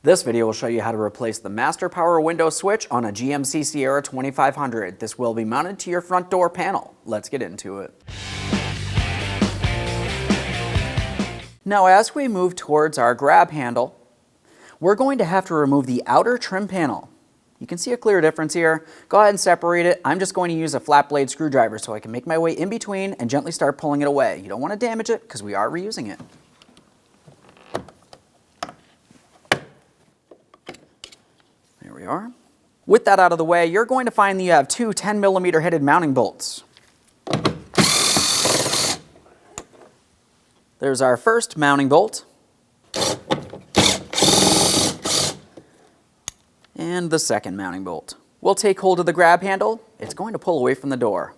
This video will show you how to replace the master power window switch on a GMC Sierra 2500. This will be mounted to your front door panel. Let's get into it. Now as we move towards our grab handle, we're going to have to remove the outer trim panel. You can see a clear difference here. Go ahead and separate it. I'm just going to use a flat blade screwdriver so I can make my way in between and gently start pulling it away. You don't want to damage it because we are reusing it. There we are. With that out of the way, you're going to find that you have two 10mm headed mounting bolts. There's our first mounting bolt. And the second mounting bolt. We'll take hold of the grab handle. It's going to pull away from the door.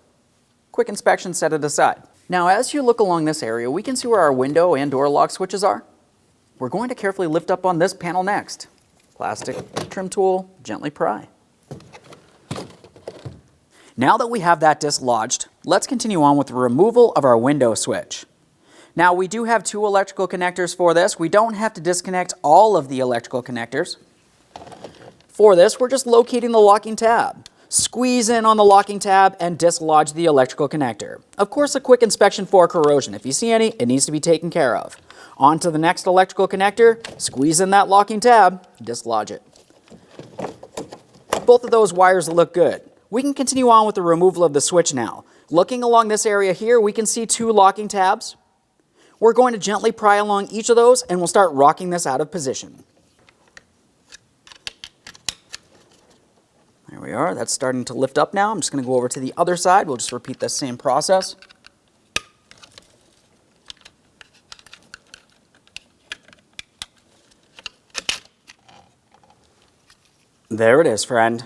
Quick inspection, set it aside. Now as you look along this area, we can see where our window and door lock switches are. We're going to carefully lift up on this panel next. Plastic trim tool, gently pry. Now that we have that dislodged, let's continue on with the removal of our window switch. Now we do have two electrical connectors for this. We don't have to disconnect all of the electrical connectors. For this, we're just locating the locking tab. Squeeze in on the locking tab and dislodge the electrical connector. Of course, a quick inspection for corrosion. If you see any, it needs to be taken care of. On to the next electrical connector, squeeze in that locking tab, dislodge it. Both of those wires look good. We can continue on with the removal of the switch now. Looking along this area here, we can see two locking tabs. We're going to gently pry along each of those and we'll start rocking this out of position. There we are, that's starting to lift up now. I'm just going to go over to the other side. We'll just repeat the same process. There it is, friend.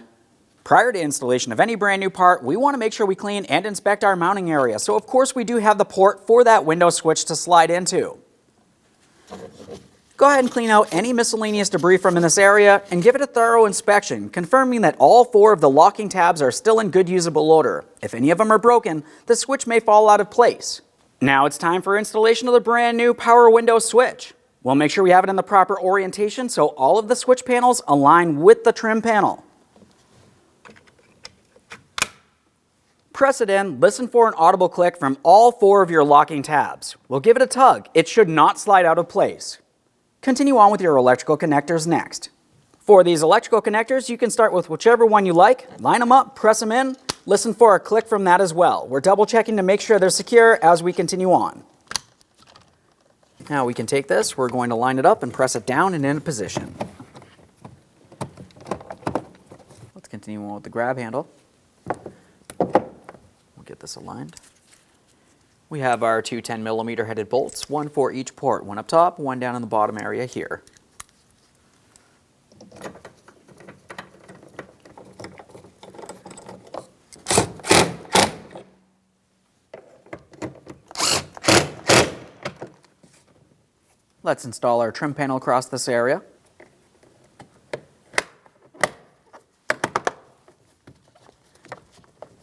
Prior to installation of any brand new part, we want to make sure we clean and inspect our mounting area. So of course we do have the port for that window switch to slide into. Go ahead and clean out any miscellaneous debris from in this area and give it a thorough inspection, confirming that all four of the locking tabs are still in good usable order. If any of them are broken, the switch may fall out of place. Now it's time for installation of the brand new power window switch. We'll make sure we have it in the proper orientation so all of the switch panels align with the trim panel. Press it in, listen for an audible click from all four of your locking tabs. We'll give it a tug. It should not slide out of place. Continue on with your electrical connectors next. For these electrical connectors, you can start with whichever one you like, line them up, press them in, listen for a click from that as well. We're double checking to make sure they're secure as we continue on. Now we can take this, we're going to line it up and press it down and in position. Let's continue on with the grab handle. We'll get this aligned. We have our two 10mm headed bolts, one for each port, one up top, one down in the bottom area here. Let's install our trim panel across this area.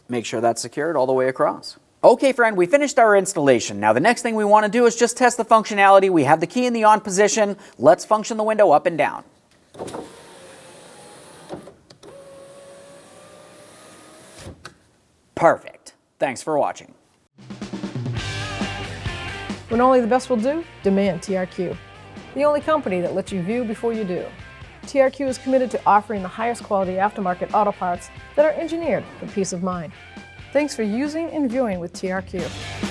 Make sure that's secured all the way across. Okay friend, we finished our installation. Now the next thing we want to do is just test the functionality. We have the key in the on position. Let's function the window up and down. Perfect. Thanks for watching. When only the best will do, demand TRQ. The only company that lets you view before you do. TRQ is committed to offering the highest quality aftermarket auto parts that are engineered for peace of mind. Thanks for using and viewing with TRQ.